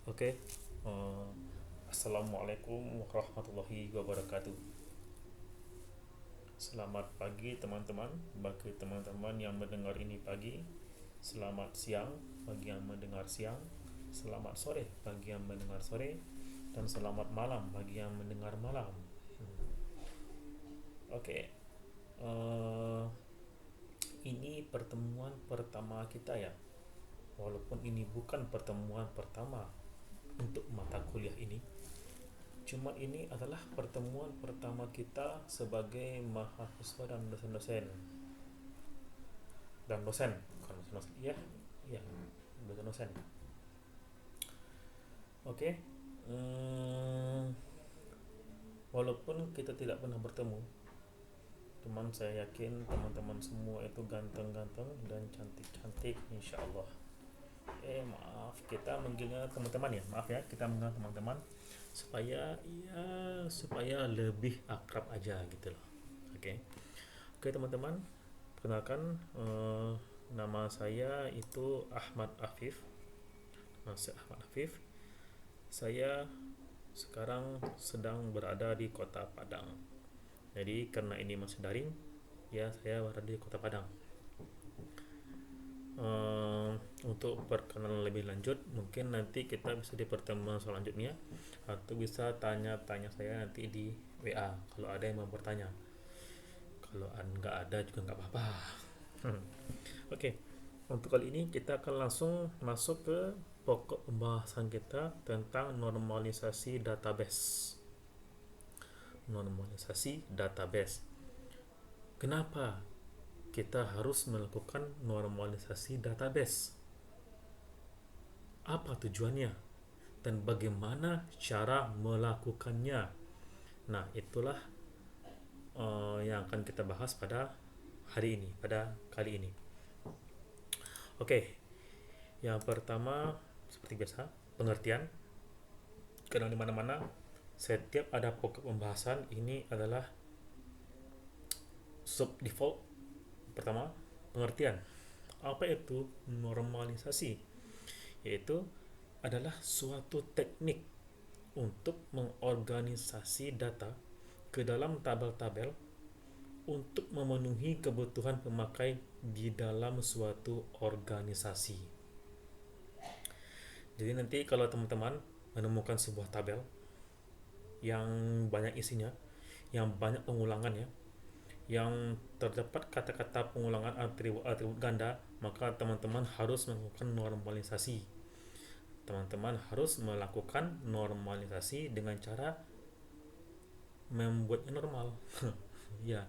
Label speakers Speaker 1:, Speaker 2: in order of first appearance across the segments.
Speaker 1: Oke, eh, Assalamualaikum warahmatullahi wabarakatuh. Selamat pagi teman-teman, bagi teman-teman yang mendengar ini pagi. Selamat siang bagi yang mendengar siang. Selamat sore bagi yang mendengar sore. Dan selamat malam bagi yang mendengar malam. Oke, eh, ini pertemuan pertama kita ya. Walaupun ini bukan pertemuan pertama untuk mata kuliah ini, cuma ini adalah pertemuan pertama kita sebagai mahasiswa dan dosen-dosen dan dosen, bukan dosen-dosen, iya, iya, dosen-dosen. Oke, hmm, walaupun kita tidak pernah bertemu, teman saya yakin teman-teman semua itu ganteng-ganteng dan cantik-cantik, insya Allah. Maaf, kita manggilnya teman-teman ya, maaf ya, kita manggil teman-teman supaya ya supaya lebih akrab aja gitu loh. Oke, oke teman-teman, kenalkan, nama saya itu Ahmad Afif. Nama saya Ahmad Afif. Saya sekarang sedang berada di Kota Padang. Jadi karena ini masih daring, ya saya berada di Kota Padang. Eh, untuk perkenalan lebih lanjut, mungkin nanti kita bisa di pertemuan selanjutnya atau bisa tanya-tanya saya nanti di WA kalau ada yang mau bertanya. Kalau nggak ada juga nggak apa-apa. Oke, untuk kali ini kita akan langsung masuk ke pokok pembahasan kita tentang normalisasi database. Normalisasi database. Kenapa kita harus melakukan normalisasi database? Apa tujuannya? Dan bagaimana cara melakukannya? Nah, itulah yang akan kita bahas pada hari ini, pada kali ini. Oke, yang pertama seperti biasa, pengertian. Karena di mana-mana setiap ada pokok pembahasan ini adalah sub default. Pertama, pengertian. Apa itu normalisasi? Yaitu adalah suatu teknik untuk mengorganisasi data ke dalam tabel-tabel untuk memenuhi kebutuhan pemakai di dalam suatu organisasi. Jadi nanti kalau teman-teman menemukan sebuah tabel yang banyak isinya, yang banyak pengulangannya, yang terdapat kata-kata pengulangan atribut ganda, maka teman-teman harus melakukan normalisasi. Teman-teman harus melakukan normalisasi dengan cara membuatnya normal. Ya,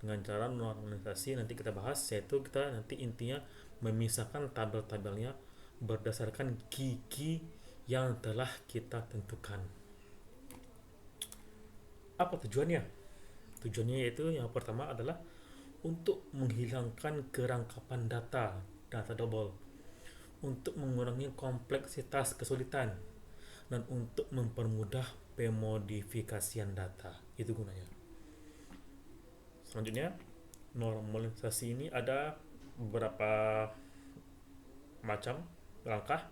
Speaker 1: dengan cara normalisasi nanti kita bahas, yaitu kita nanti intinya memisahkan tabel-tabelnya berdasarkan key-key yang telah kita tentukan. Apa tujuannya? Tujuannya yaitu yang pertama adalah untuk menghilangkan kerangkapan data double, untuk mengurangi kompleksitas kesulitan, dan untuk mempermudah pemodifikasian data. Itu gunanya. Selanjutnya, normalisasi ini ada beberapa macam langkah,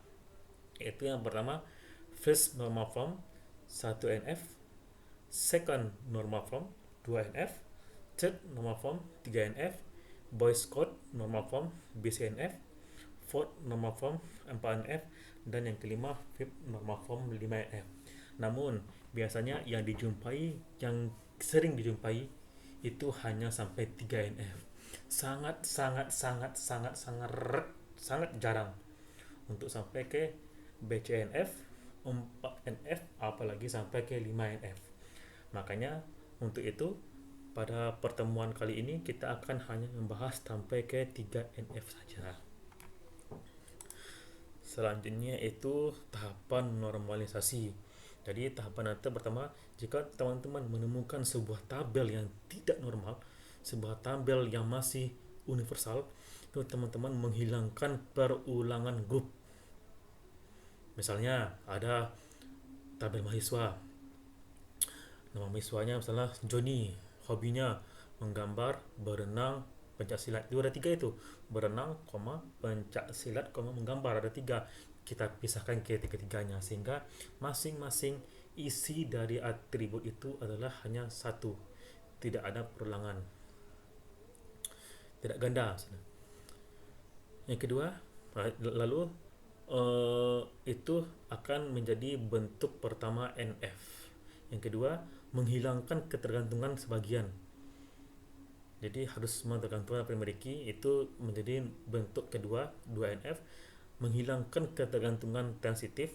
Speaker 1: yaitu yang pertama first normal form 1NF, second normal form 2NF, third normal form 3NF, Boyce code normal form BCNF, fourth normal form 4NF, dan yang kelima fifth normal form 5NF. Namun biasanya yang sering dijumpai itu hanya sampai 3NF. Sangat sangat sangat sangat sangat sangat jarang untuk sampai ke BCNF, 4NF, apalagi sampai ke 5NF. Makanya untuk itu pada pertemuan kali ini kita akan hanya membahas sampai ke 3NF saja. Selanjutnya itu tahapan normalisasi. Jadi tahapan nanti pertama, jika teman-teman menemukan sebuah tabel yang tidak normal, sebuah tabel yang masih universal, itu teman-teman menghilangkan perulangan grup. Misalnya ada tabel mahasiswa, nama mahasiswanya misalnya Joni, hobinya menggambar, berenang, pencak silat. Itu ada tiga itu, berenang, pencak silat, menggambar, ada tiga. kita pisahkan ketiga-tiganya, sehingga masing-masing isi dari atribut itu adalah hanya satu, tidak ada perulangan, tidak ganda. Yang kedua, lalu itu akan menjadi bentuk pertama NF. Yang kedua, menghilangkan ketergantungan sebagian. Jadi harus semua tergantung primary key, itu menjadi bentuk kedua 2NF, menghilangkan ketergantungan transitif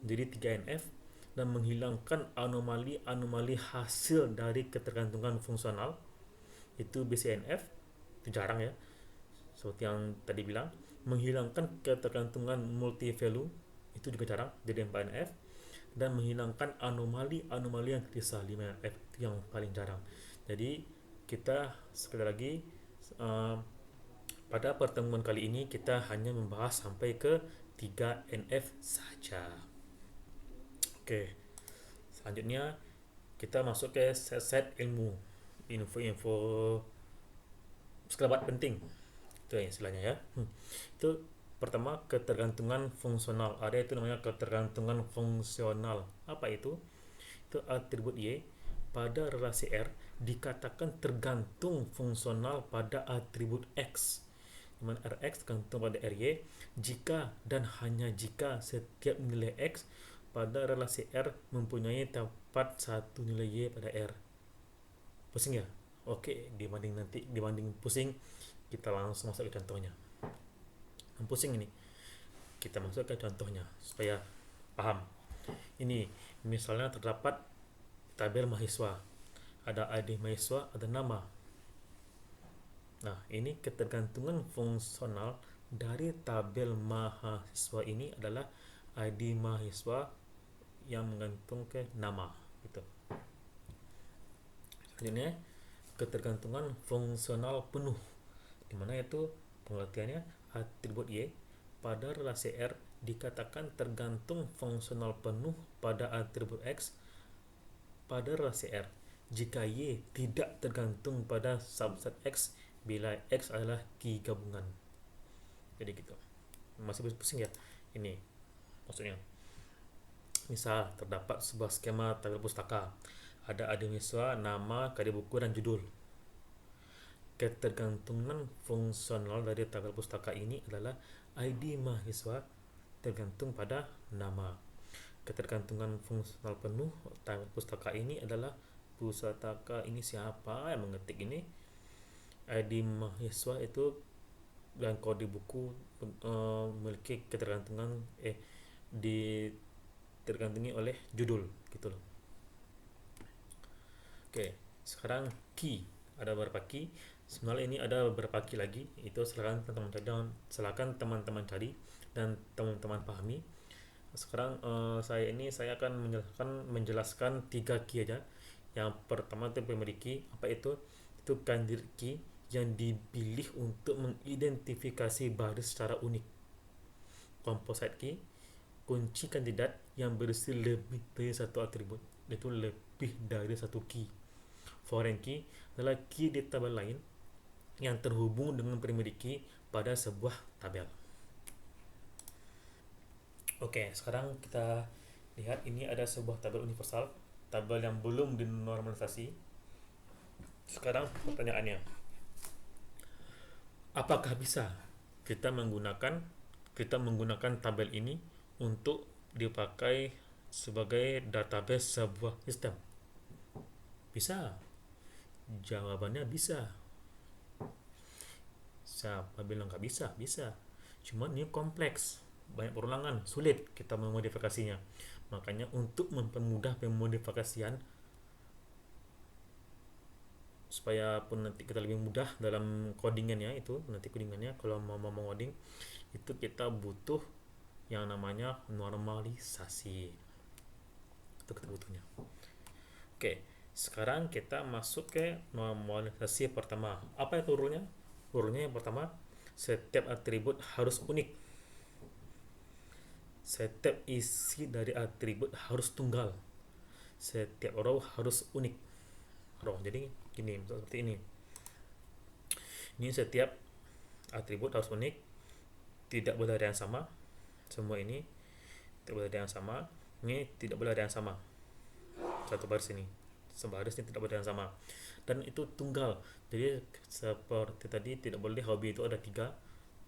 Speaker 1: jadi 3NF, dan menghilangkan anomali-anomali hasil dari ketergantungan fungsional itu BCNF. Itu jarang ya, seperti yang tadi bilang. Menghilangkan ketergantungan multi value itu juga jarang, jadi 4NF. Dan menghilangkan anomali-anomali yang tersisa 5NF, itu yang paling jarang. Jadi kita sekali lagi, uh, pada pertemuan kali ini kita hanya membahas sampai ke 3NF saja. Oke, selanjutnya kita masuk ke set ilmu, info-info sekerabat penting, itu yang istilahnya ya. Itu pertama, ketergantungan fungsional. Ada itu namanya ketergantungan fungsional. Apa itu? Itu atribut Y pada relasi R dikatakan tergantung fungsional pada atribut X, di mana Rx tergantung pada Ry jika dan hanya jika setiap nilai X pada relasi R mempunyai dapat satu nilai Y pada R. Pusing ya? Oke, dibanding pusing, kita langsung masuk ke contohnya. Pusing ini, kita masuk ke contohnya supaya paham. Ini misalnya terdapat tabel mahasiswa, ada ID mahasiswa, ada nama. Nah, ini ketergantungan fungsional dari tabel mahasiswa ini adalah ID mahasiswa yang menggantung ke nama gitu. Selanjutnya, ketergantungan fungsional penuh, dimana itu pengertiannya atribut Y pada relasi R dikatakan tergantung fungsional penuh pada atribut X pada relasi R jika Y tidak tergantung pada subset X bila X adalah key gabungan. Jadi gitu. Masih pusing ya? Ini maksudnya. Misal terdapat sebuah skema tabel pustaka. Ada mahasiswa, nama, kode buku, dan judul. Ketergantungan fungsional dari tabel pustaka ini adalah ID mahasiswa tergantung pada nama. Ketergantungan fungsional penuh tabel pustaka ini adalah pustaka ini siapa yang mengetik ini, ID mahasiswa itu, dan kode buku memiliki ketergantungan ditergantungi oleh judul gitu loh. Oke, sekarang key, ada beberapa key. Sebenarnya ini ada beberapa key lagi, itu silakan teman-teman cari dan teman-teman pahami. Sekarang saya akan menjelaskan 3 key aja. Yang pertama itu primary key. Apa itu? Itu candidate key yang dipilih untuk mengidentifikasi baris secara unik. Composite key, kunci kandidat yang berisi lebih dari satu atribut, yaitu lebih dari satu key. Foreign key adalah key di tabel lain yang terhubung dengan primary key pada sebuah tabel. Oke, sekarang kita lihat ini ada sebuah tabel universal, tabel yang belum dinormalisasi. Sekarang pertanyaannya, apakah bisa kita menggunakan tabel ini untuk dipakai sebagai database sebuah sistem? Bisa. Jawabannya bisa. Siapa bilang nggak bisa? Bisa. Cuman ini kompleks, banyak perulangan, sulit kita memodifikasinya. Makanya untuk mempermudah pemodifikasian, supaya pun nanti kita lebih mudah dalam codingannya, itu nanti codingannya kalau mau coding itu kita butuh yang namanya normalisasi. Itu kita butuhnya. Oke, sekarang kita masuk ke normalisasi pertama. Apa itu rule-nya? Rule-nya yang pertama, setiap atribut harus unik. Setiap isi dari atribut harus tunggal. Setiap row harus unik. Row. Jadi gini, seperti ini. Ini setiap atribut harus unik, tidak boleh ada yang sama. Semua ini tidak boleh ada yang sama, ini tidak boleh ada yang sama. Satu baris ini, sebaris ini tidak boleh ada yang sama. Dan itu tunggal. Jadi seperti tadi, tidak boleh hobi itu ada tiga,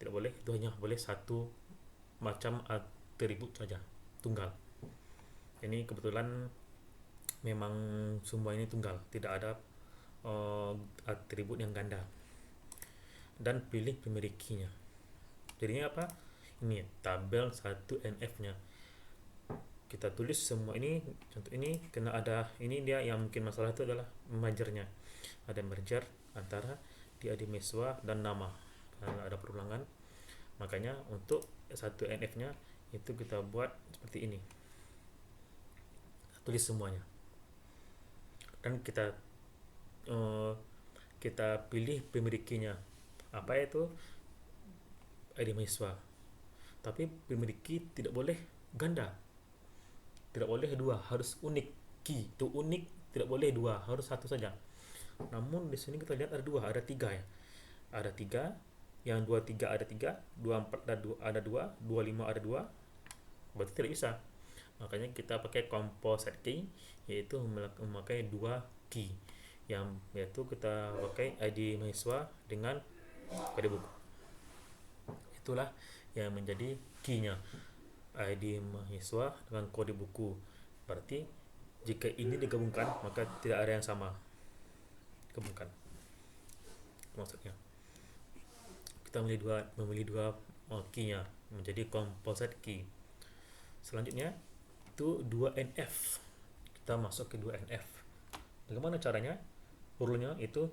Speaker 1: tidak boleh, itu hanya boleh satu macam atribut saja, tunggal. Ini kebetulan memang semua ini tunggal, tidak ada atribut yang ganda. Dan pilih primary key-nya. Jadinya apa? Ini tabel 1NF-nya. Kita tulis semua ini. Contoh ini kena ada, ini dia yang mungkin masalah itu adalah mergernya. Ada merger antara dia di meswa dan nama. Karena ada perulangan. Makanya untuk 1NF-nya itu kita buat seperti ini. Tulis semuanya. Dan kita pilih primary key-nya. Apa itu? ID mahasiswa. Tapi primary key tidak boleh ganda, tidak boleh dua, harus unik. Key itu unik, tidak boleh dua, harus satu saja. Namun di sini kita lihat ada dua, ada tiga ya, ada tiga. Yang 23 ada tiga, 24 ada dua, 25 ada dua, berarti tidak bisa. Makanya kita pakai composite key, yaitu memakai dua key, yang yaitu kita pakai ID mahasiswa dengan kode buku. Itulah yang menjadi key-nya, ID mahasiswa dengan kode buku. Berarti jika ini digabungkan maka tidak ada yang sama. Gabungkan maksudnya. Kita memilih dua key-nya menjadi composite key. Selanjutnya itu 2NF. Kita masuk ke 2NF. Bagaimana caranya? Rule-nya itu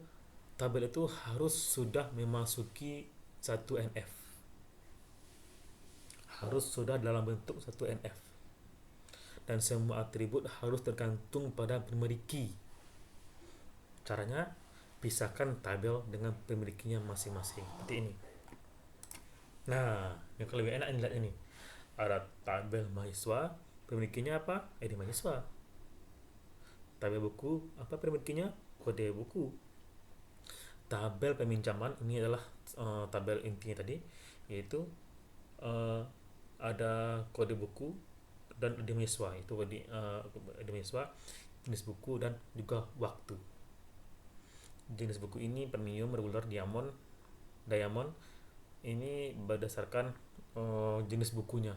Speaker 1: tabel itu harus sudah memasuki 1NF. Harus sudah dalam bentuk 1NF. Dan semua atribut harus tergantung pada primary key. Caranya, pisahkan tabel dengan primary key-nya masing-masing. Seperti ini. Nah, yang lebih enak lihat ini. Ada tabel mahasiswa, primary key-nya apa? ID mahasiswa. Tabel buku, apa primary key-nya? Kode buku. Tabel peminjaman, ini adalah tabel intinya tadi, yaitu ada kode buku dan ID mahasiswa. Itu ID mahasiswa, jenis buku, dan juga waktu. Jenis buku ini premium, regular, diamond. Ini berdasarkan jenis bukunya,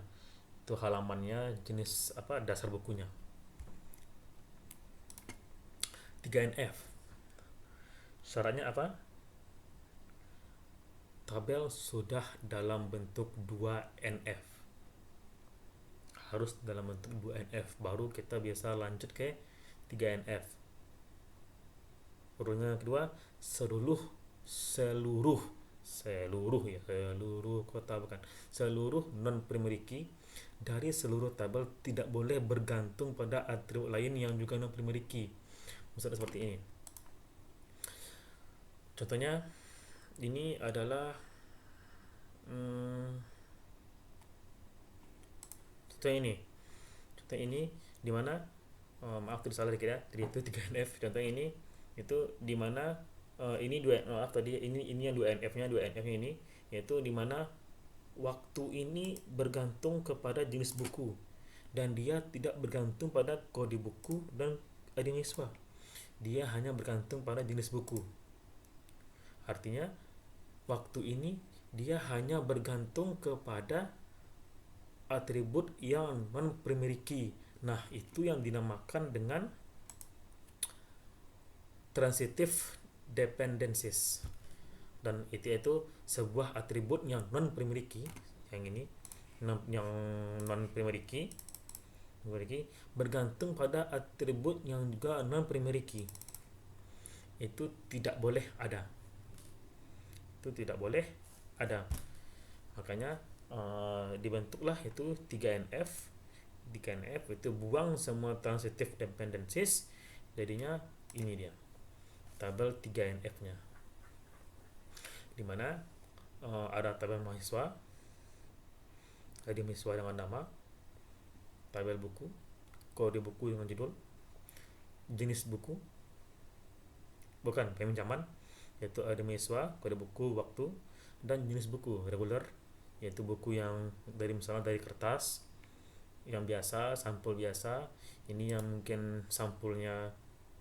Speaker 1: itu halamannya, jenis apa, dasar bukunya. 3NF syaratnya apa? Tabel sudah dalam bentuk 2NF, harus dalam bentuk 2NF, baru kita bisa lanjut ke 3NF. Urutnya kedua, seluruh kota, bukan seluruh non primary key dari seluruh tabel tidak boleh bergantung pada atribut lain yang juga non primary key. Maksudnya seperti ini. Contohnya ini adalah contoh ini di mana maaf tulis salah dikit ya, jadi itu 3NF. Contoh ini itu di mana ini ini yang 2NF-nya ini, yaitu di mana waktu ini bergantung kepada jenis buku dan dia tidak bergantung pada kode buku dan ID mahasiswa. Dia hanya bergantung pada jenis buku. Artinya waktu ini dia hanya bergantung kepada atribut yang non primary key. Nah, itu yang dinamakan dengan transitive dependencies. Dan itu sebuah atribut yang non primary key, yang ini yang non primary key bergantung pada atribut yang juga non primary key. Itu tidak boleh ada. Makanya dibentuklah itu 3NF. 3NF itu buang semua transitive dependencies, jadinya ini dia tabel 3NF-nya, dimana ada tabel mahasiswa, ID mahasiswa dengan nama, tabel buku, kode buku dengan judul, jenis buku, bukan peminjaman, yaitu ID mahasiswa, kode buku, waktu, dan jenis buku regular, yaitu buku yang dari misalnya dari kertas yang biasa, sampul biasa. Ini yang mungkin sampulnya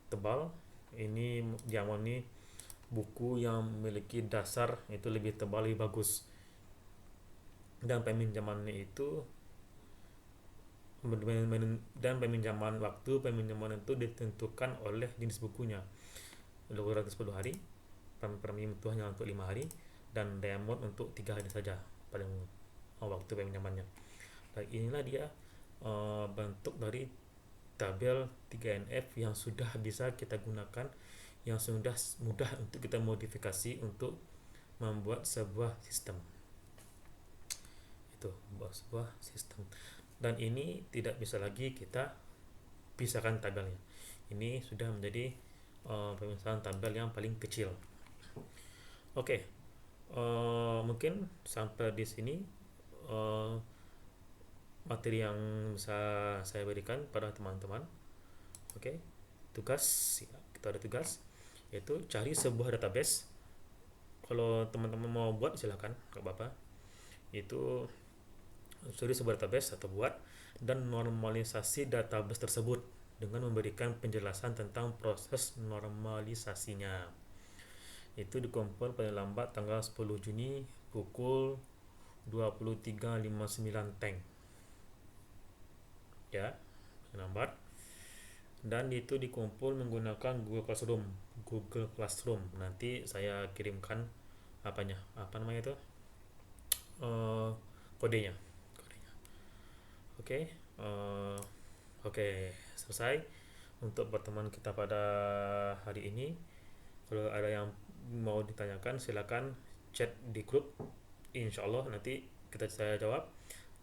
Speaker 1: tebal. Ini yang ini buku yang memiliki dasar itu lebih tebal, lebih bagus. Dan peminjamannya itu dan peminjaman waktu peminjaman itu ditentukan oleh jenis bukunya. 210 hari, premium itu hanya untuk 5 hari, dan diamond untuk 3 hari saja paling waktu peminjamannya. Dan inilah dia bentuk dari tabel 3NF yang sudah bisa kita gunakan, yang sudah mudah untuk kita modifikasi untuk membuat sebuah sistem. Itu membuat sebuah sistem. Dan ini tidak bisa lagi kita pisahkan tabelnya. Ini sudah menjadi pemisahan tabel yang paling kecil. Oke, mungkin sampai di sini uh, materi yang bisa saya berikan pada teman-teman. Oke, tugas ya, kita ada tugas yaitu cari sebuah database. Kalau teman-teman mau buat silakan, nggak apa-apa. Itu cari sebuah database atau buat dan normalisasi database tersebut dengan memberikan penjelasan tentang proses normalisasinya. Itu dikumpul paling lambat tanggal 10 Juni pukul 23.59 tank. Ya, lambat. Dan itu dikumpul menggunakan Google Classroom. Nanti saya kirimkan apa namanya itu, uh, kodenya. Oke, oke, selesai untuk pertemuan kita pada hari ini. Kalau ada yang mau ditanyakan silakan chat di grup, insya Allah nanti saya jawab.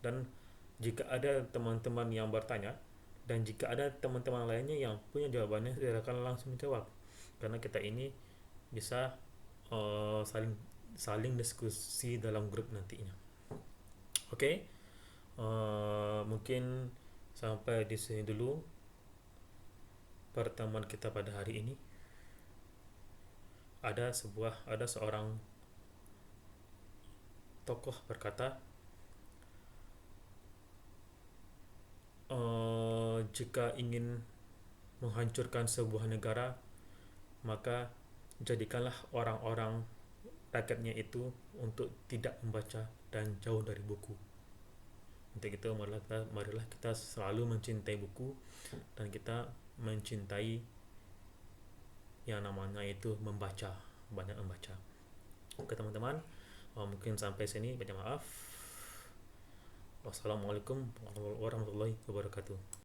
Speaker 1: Dan jika ada teman-teman yang bertanya dan jika ada teman-teman lainnya yang punya jawabannya, silakan langsung jawab, karena kita ini bisa saling saling diskusi dalam grup nantinya. Oke, mungkin sampai di sini dulu pertemuan kita pada hari ini. Ada seorang tokoh berkata, jika ingin menghancurkan sebuah negara, maka jadikanlah orang-orang rakyatnya itu untuk tidak membaca dan jauh dari buku. Untuk itu marilah kita selalu mencintai buku dan kita mencintai yang namanya itu membaca, banyak membaca. Oke teman-teman, mungkin sampai sini, banyak maaf. Wassalamualaikum warahmatullahi wabarakatuh.